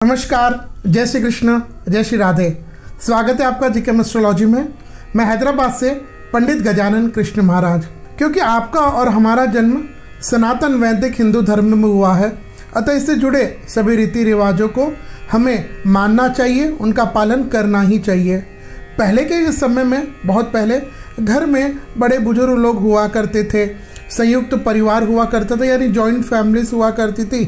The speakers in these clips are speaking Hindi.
नमस्कार, जय श्री कृष्ण, जय श्री राधे। स्वागत है आपका जीकेएम एस्ट्रोलॉजी में। मैं हैदराबाद से पंडित गजानन कृष्ण महाराज। क्योंकि आपका और हमारा जन्म सनातन वैदिक हिंदू धर्म में हुआ है, अतः इससे जुड़े सभी रीति रिवाजों को हमें मानना चाहिए, उनका पालन करना ही चाहिए। पहले के समय में, बहुत पहले, घर में बड़े बुजुर्ग लोग हुआ करते थे, संयुक्त परिवार हुआ करता था, यानी जॉइंट फैमिलीज हुआ करती थी।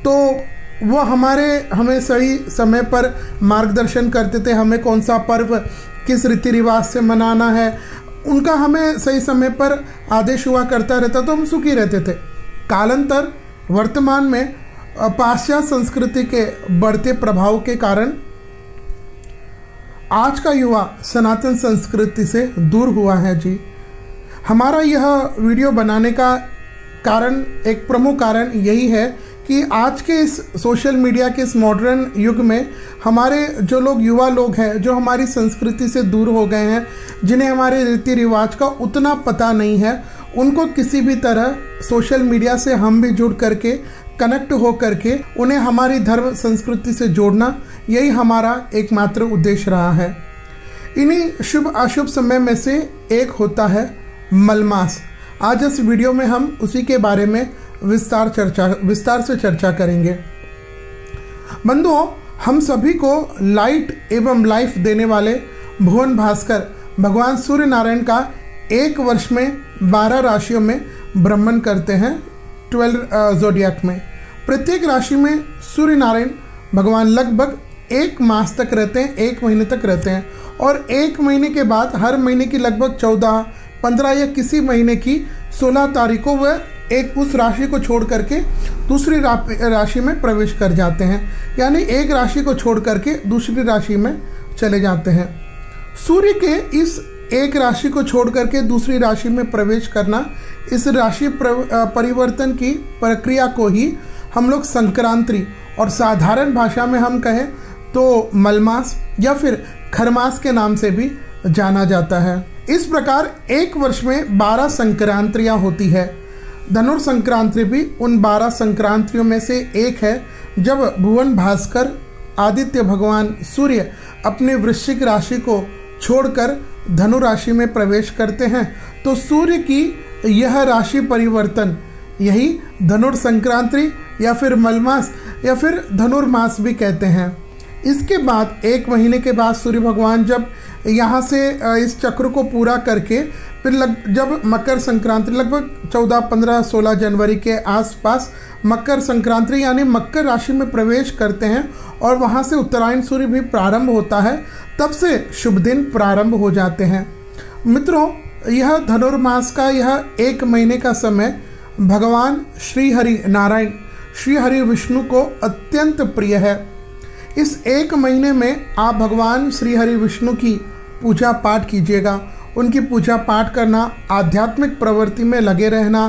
तो वो हमें सही समय पर मार्गदर्शन करते थे, हमें कौन सा पर्व किस रीति रिवाज से मनाना है, उनका हमें सही समय पर आदेश हुआ करता रहता, तो हम सुखी रहते थे। कालांतर वर्तमान में पाश्चात्य संस्कृति के बढ़ते प्रभाव के कारण आज का युवा सनातन संस्कृति से दूर हुआ है जी। हमारा यह वीडियो बनाने का कारण, एक प्रमुख कारण यही है कि आज के इस सोशल मीडिया के इस मॉडर्न युग में हमारे जो लोग युवा लोग हैं, जो हमारी संस्कृति से दूर हो गए हैं, जिन्हें हमारे रीति रिवाज का उतना पता नहीं है, उनको किसी भी तरह सोशल मीडिया से हम भी जुड़ करके, कनेक्ट हो करके उन्हें हमारी धर्म संस्कृति से जोड़ना, यही हमारा एकमात्र उद्देश्य रहा है। इन्हीं शुभ अशुभ समय में से एक होता है मलमास। आज इस वीडियो में हम उसी के बारे में विस्तार से चर्चा करेंगे। बंधुओं, हम सभी को लाइट एवं लाइफ देने वाले भुवन भास्कर भगवान सूर्य नारायण का एक वर्ष में 12 राशियों में भ्रमण करते हैं, 12 ज़ोडिएक में। प्रत्येक राशि में सूर्य नारायण भगवान लगभग 1 मास तक रहते हैं, 1 महीने तक रहते हैं, और 1 महीने के बाद हर महीने की लगभग 14, 15 या किसी महीने की 16 तारीख को वह एक उस राशि को छोड़ करके दूसरी राशि में प्रवेश कर जाते हैं, यानी एक राशि को छोड़ करके दूसरी राशि में चले जाते हैं। सूर्य के इस एक राशि को छोड़ करके दूसरी राशि में प्रवेश करना, इस राशि परिवर्तन की प्रक्रिया को ही हम लोग संक्रांति, और साधारण भाषा में हम कहें तो मलमास या फिर खरमास के नाम से भी जाना जाता है। इस प्रकार एक वर्ष में 12 संक्रांतियाँ होती है। धनुर्संक्रांति भी उन 12 संक्रांतियों में से एक है, जब भुवन भास्कर आदित्य भगवान सूर्य अपने वृश्चिक राशि को छोड़कर धनु राशि में प्रवेश करते हैं। तो सूर्य की यह राशि परिवर्तन, यही धनुर्संक्रांति या फिर मलमास या फिर धनुर्मास भी कहते हैं। इसके बाद 1 महीने के बाद सूर्य भगवान जब यहाँ से इस चक्र को पूरा करके फिर जब मकर संक्रांति लगभग 14, 15, 16 जनवरी के आसपास मकर संक्रांति यानी मकर राशि में प्रवेश करते हैं, और वहाँ से उत्तरायण सूर्य भी प्रारंभ होता है, तब से शुभ दिन प्रारंभ हो जाते हैं। मित्रों, यह धनुर्मास का यह 1 महीने का समय भगवान श्री हरि नारायण, श्री हरि विष्णु को अत्यंत प्रिय है। इस 1 महीने में आप भगवान श्री हरि विष्णु की पूजा पाठ कीजिएगा। उनकी पूजा पाठ करना, आध्यात्मिक प्रवृत्ति में लगे रहना,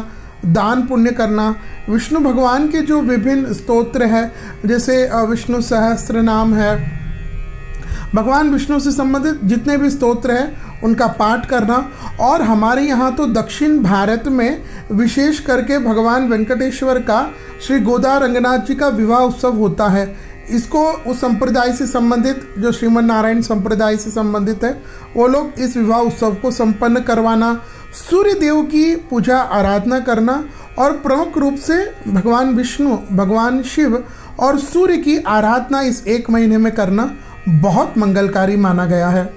दान पुण्य करना, विष्णु भगवान के जो विभिन्न स्तोत्र हैं, जैसे विष्णु सहस्त्र नाम है, भगवान विष्णु से संबंधित जितने भी स्तोत्र हैं उनका पाठ करना। और हमारे यहाँ तो दक्षिण भारत में विशेष करके भगवान वेंकटेश्वर का श्री गोदा रंगनाथ जी का विवाह उत्सव होता है। इसको उस संप्रदाय से संबंधित, जो श्रीमन नारायण संप्रदाय से संबंधित है, वो लोग इस विवाह उत्सव को संपन्न करवाना, सूर्य देव की पूजा आराधना करना, और प्रमुख रूप से भगवान विष्णु, भगवान शिव और सूर्य की आराधना इस 1 महीने में करना बहुत मंगलकारी माना गया है।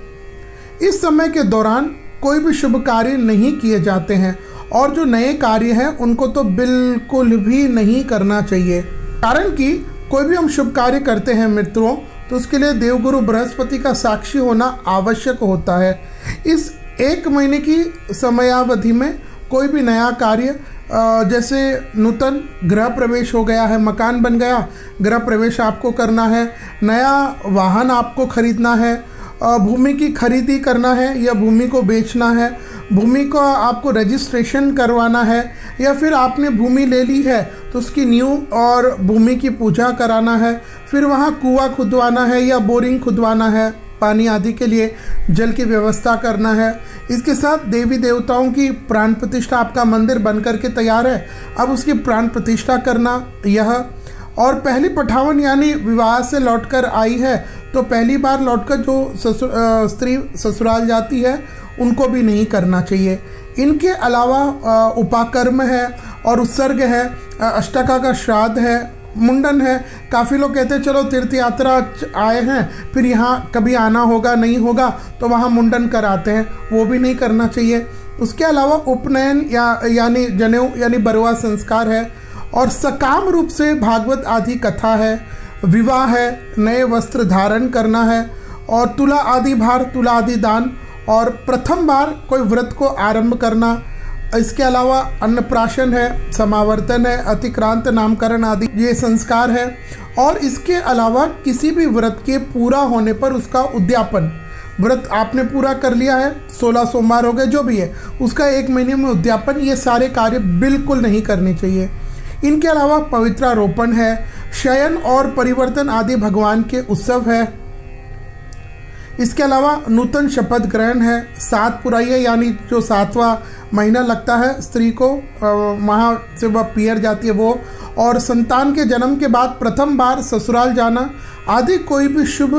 इस समय के दौरान कोई भी शुभ कार्य नहीं किए जाते हैं, और जो नए कार्य हैं उनको तो बिल्कुल भी नहीं करना चाहिए। कारण कि कोई भी हम शुभ कार्य करते हैं मित्रों, तो उसके लिए देवगुरु बृहस्पति का साक्षी होना आवश्यक होता है। इस 1 महीने की समयावधि में कोई भी नया कार्य, जैसे नूतन गृह प्रवेश हो गया है, मकान बन गया, गृह प्रवेश आपको करना है, नया वाहन आपको खरीदना है, भूमि की खरीदी करना है या भूमि को बेचना है, भूमि को आपको रजिस्ट्रेशन करवाना है, या फिर आपने भूमि ले ली है तो उसकी नींव और भूमि की पूजा कराना है, फिर वहाँ कुआं खुदवाना है या बोरिंग खुदवाना है, पानी आदि के लिए जल की व्यवस्था करना है। इसके साथ देवी देवताओं की प्राण प्रतिष्ठा, आपका मंदिर बन करके तैयार है, अब उसकी प्राण प्रतिष्ठा करना, यह और पहली पठावन यानी विवाह से लौटकर आई है तो पहली बार लौटकर जो स्त्री ससुराल जाती है उनको भी नहीं करना चाहिए। इनके अलावा उपाकर्म है और उत्सर्ग है, अष्टका का श्राद्ध है, मुंडन है। काफ़ी लोग कहते हैं चलो तीर्थ यात्रा आए हैं फिर यहाँ कभी आना होगा नहीं होगा तो वहाँ मुंडन कराते हैं, वो भी नहीं करना चाहिए। उसके अलावा उपनयन यानी जनेऊ यानी बरुआ संस्कार है और सकाम रूप से भागवत आदि कथा है, विवाह है, नए वस्त्र धारण करना है और तुला आदि भार, तुला आदि दान और प्रथम बार कोई व्रत को आरंभ करना। इसके अलावा अन्नप्राशन है, समावर्तन है, अतिक्रांत नामकरण आदि ये संस्कार है। और इसके अलावा किसी भी व्रत के पूरा होने पर उसका उद्यापन, व्रत आपने पूरा कर लिया है, 16 सोमवार हो गए जो भी है, उसका 1 महीने में उद्यापन, ये सारे कार्य बिल्कुल नहीं करने चाहिए। इनके अलावा पवित्रारोपण है, शयन और परिवर्तन आदि भगवान के उत्सव है। इसके अलावा नूतन शपथ ग्रहण है, 7 पुराइये यानी जो 7वां महीना लगता है स्त्री को वहाँ से वह पियर जाती है वो, और संतान के जन्म के बाद प्रथम बार ससुराल जाना आदि कोई भी शुभ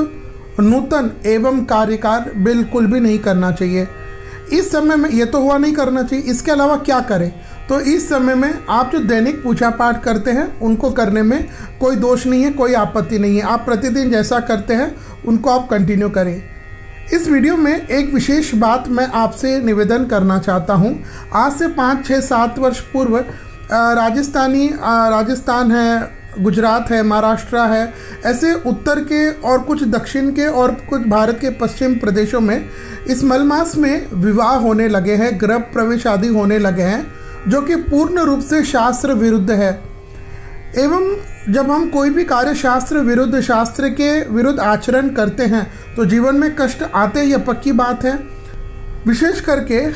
नूतन एवं कार्यकार बिल्कुल भी नहीं करना चाहिए। इस समय में ये तो हुआ नहीं करना चाहिए। इसके अलावा क्या करें तो इस समय में आप जो दैनिक पूजा पाठ करते हैं उनको करने में कोई दोष नहीं है, कोई आपत्ति नहीं है। आप प्रतिदिन जैसा करते हैं उनको आप कंटिन्यू करें। इस वीडियो में एक विशेष बात मैं आपसे निवेदन करना चाहता हूं। आज से 5, 6, 7 वर्ष पूर्व राजस्थान है, गुजरात है, महाराष्ट्र है, ऐसे उत्तर के और कुछ दक्षिण के और कुछ भारत के पश्चिम प्रदेशों में इस मलमास में विवाह होने लगे हैं, गृह प्रवेश आदि होने लगे हैं, जो कि पूर्ण रूप से शास्त्र विरुद्ध है। एवं जब हम कोई भी कार्य शास्त्र विरुद्ध, शास्त्र के विरुद्ध आचरण करते हैं तो जीवन में कष्ट आते, यह पक्की बात है। विशेष करके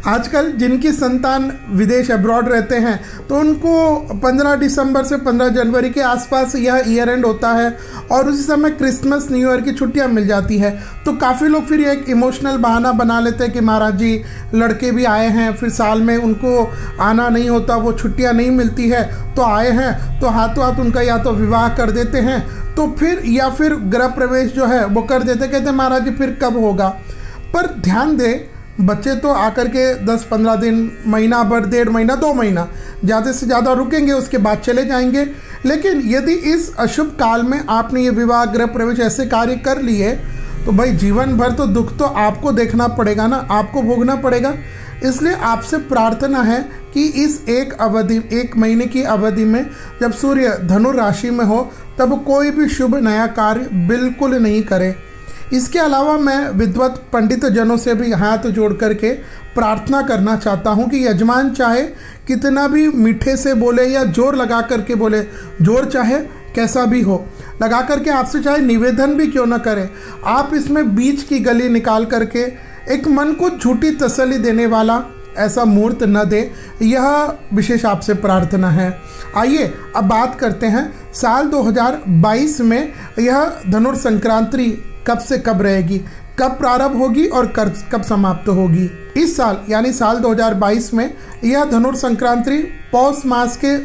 आजकल जिनकी संतान विदेश अब्रॉड रहते हैं तो उनको 15 दिसंबर से 15 जनवरी के आसपास यह ईयर एंड होता है और उसी समय क्रिसमस न्यू ईयर की छुट्टियां मिल जाती है। तो काफ़ी लोग फिर एक इमोशनल बहाना बना लेते हैं कि महाराज जी लड़के भी आए हैं, फिर साल में उनको आना नहीं होता, वो छुट्टियाँ नहीं मिलती है तो आए हैं तो हाथों हाथ उनका या तो विवाह कर देते हैं तो फिर या फिर गृह प्रवेश जो है वो कर देते, कहते हैं महाराज जी फिर कब होगा। पर ध्यान दें, बच्चे तो आकर के 10-15 दिन, महीना भर, 1.5 महीना, 2 महीना ज़्यादा से ज़्यादा रुकेंगे, उसके बाद चले जाएंगे। लेकिन यदि इस अशुभ काल में आपने ये विवाह, गृह प्रवेश ऐसे कार्य कर लिए तो भाई जीवन भर तो दुख तो आपको देखना पड़ेगा ना, आपको भोगना पड़ेगा। इसलिए आपसे प्रार्थना है कि इस 1 महीने की अवधि में जब सूर्य धनु राशि में हो तब कोई भी शुभ नया कार्य बिल्कुल नहीं करें। इसके अलावा मैं विद्वत पंडित जनों से भी हाथ जोड़ करके प्रार्थना करना चाहता हूं कि यजमान चाहे कितना भी मीठे से बोले या जोर लगा करके बोले, जोर चाहे कैसा भी हो, लगा करके आपसे चाहे निवेदन भी क्यों ना करें, आप इसमें बीच की गली निकाल करके एक मन को झूठी तसल्ली देने वाला ऐसा मूर्त न दे, यह विशेष आपसे प्रार्थना है। आइए अब बात करते हैं साल 2022 में यह धनुर्संक्रांति कब से कब रहेगी, कब प्रारंभ होगी और कब समाप्त होगी। इस साल यानी साल 2022 में यह धनुर्संक्रांति पौष मास के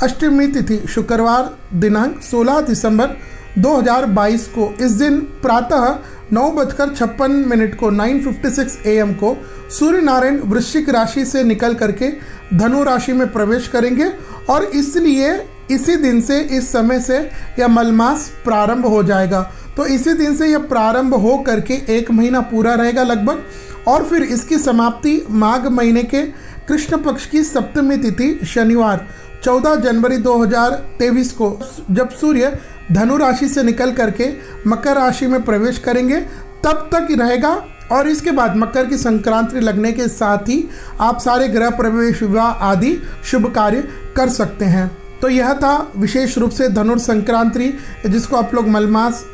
अष्टमी तिथि शुक्रवार दिनांक 16 दिसंबर 2022 को, इस दिन प्रातः 9:56 को 9:56 AM को सूर्य नारायण वृश्चिक राशि से निकल करके धनु राशि में प्रवेश करेंगे और इसलिए इसी दिन से, इस समय से यह मलमास प्रारंभ हो जाएगा। तो इसी दिन से यह प्रारंभ हो करके 1 महीना पूरा रहेगा लगभग, और फिर इसकी समाप्ति माघ महीने के कृष्ण पक्ष की सप्तमी तिथि शनिवार 14 जनवरी 2023 को, जब सूर्य धनु राशि से निकल करके मकर राशि में प्रवेश करेंगे तब तक रहेगा। और इसके बाद मकर की संक्रांति लगने के साथ ही आप सारे गृह प्रवेश, विवाह आदि शुभ कार्य कर सकते हैं। तो यह था विशेष रूप से धनुर्संक्रांति, जिसको आप लोग मलमास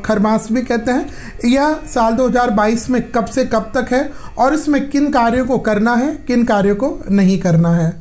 खरमास भी कहते हैं। यह साल 2022 में कब से कब तक है और इसमें किन कार्यों को करना है, किन कार्यों को नहीं करना है।